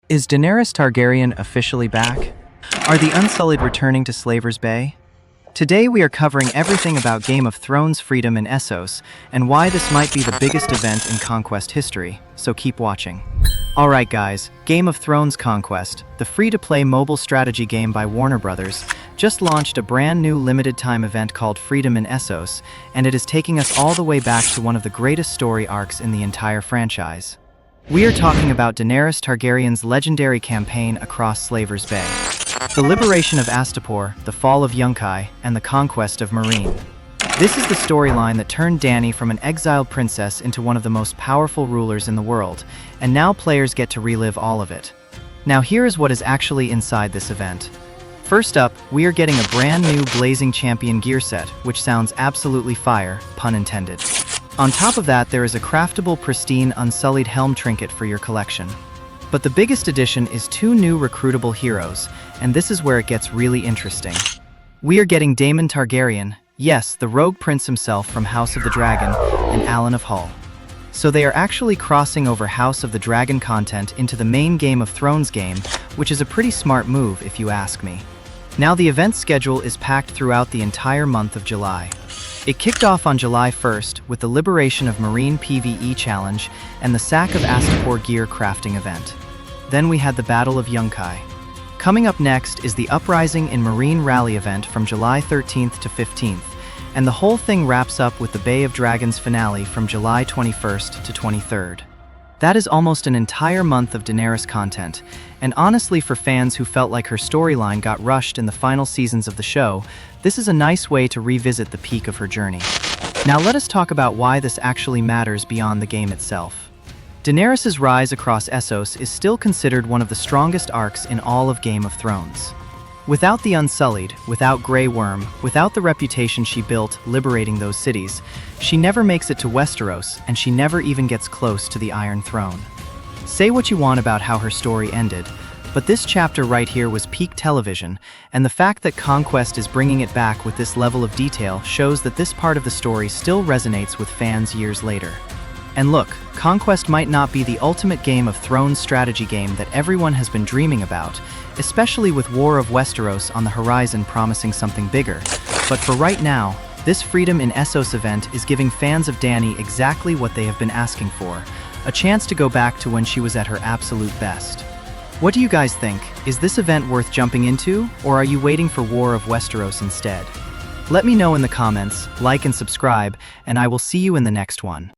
Is Daenerys Targaryen officially back? Are the Unsullied returning to Slaver's Bay? Today we are covering everything about Game of Thrones freedom in Essos, and why this might be the biggest event in Conquest history, so keep watching. Alright guys, Game of Thrones Conquest, the free-to-play mobile strategy game by Warner Bros., just launched a brand new limited-time event called Freedom in Essos, and it is taking us all the way back to one of the greatest story arcs in the entire franchise. We are talking about Daenerys Targaryen's legendary campaign across Slaver's Bay. The liberation of Astapor, the fall of Yunkai, and the conquest of Meereen. This is the storyline that turned Dany from an exiled princess into one of the most powerful rulers in the world, and now players get to relive all of it. Now here is what is actually inside this event. First up, we are getting a brand new Blazing Champion gear set, which sounds absolutely fire, pun intended. On top of that, there is a craftable, pristine, Unsullied helm trinket for your collection. But the biggest addition is 2 new recruitable heroes, and this is where it gets really interesting. We are getting Daemon Targaryen, yes, the rogue prince himself from House of the Dragon, and Alan of Hull. So they are actually crossing over House of the Dragon content into the main Game of Thrones game, which is a pretty smart move if you ask me. Now the event schedule is packed throughout the entire month of July. It kicked off on July 1st with the Liberation of Meereen PvE challenge and the Sack of Astapor gear crafting event. Then we had the Battle of Yunkai. Coming up next is the Uprising in Meereen rally event from July 13th to 15th, and the whole thing wraps up with the Bay of Dragons finale from July 21st to 23rd. That is almost an entire month of Daenerys content, and honestly for fans who felt like her storyline got rushed in the final seasons of the show, this is a nice way to revisit the peak of her journey. Now let us talk about why this actually matters beyond the game itself. Daenerys' rise across Essos is still considered one of the strongest arcs in all of Game of Thrones. Without the Unsullied, without Grey Worm, without the reputation she built liberating those cities, she never makes it to Westeros, and she never even gets close to the Iron Throne. Say what you want about how her story ended, but this chapter right here was peak television, and the fact that Conquest is bringing it back with this level of detail shows that this part of the story still resonates with fans years later. And look, Conquest might not be the ultimate Game of Thrones strategy game that everyone has been dreaming about, especially with War of Westeros on the horizon promising something bigger, but for right now, this Freedom in Essos event is giving fans of Dany exactly what they have been asking for, a chance to go back to when she was at her absolute best. What do you guys think? Is this event worth jumping into, or are you waiting for War of Westeros instead? Let me know in the comments, like and subscribe, and I will see you in the next one.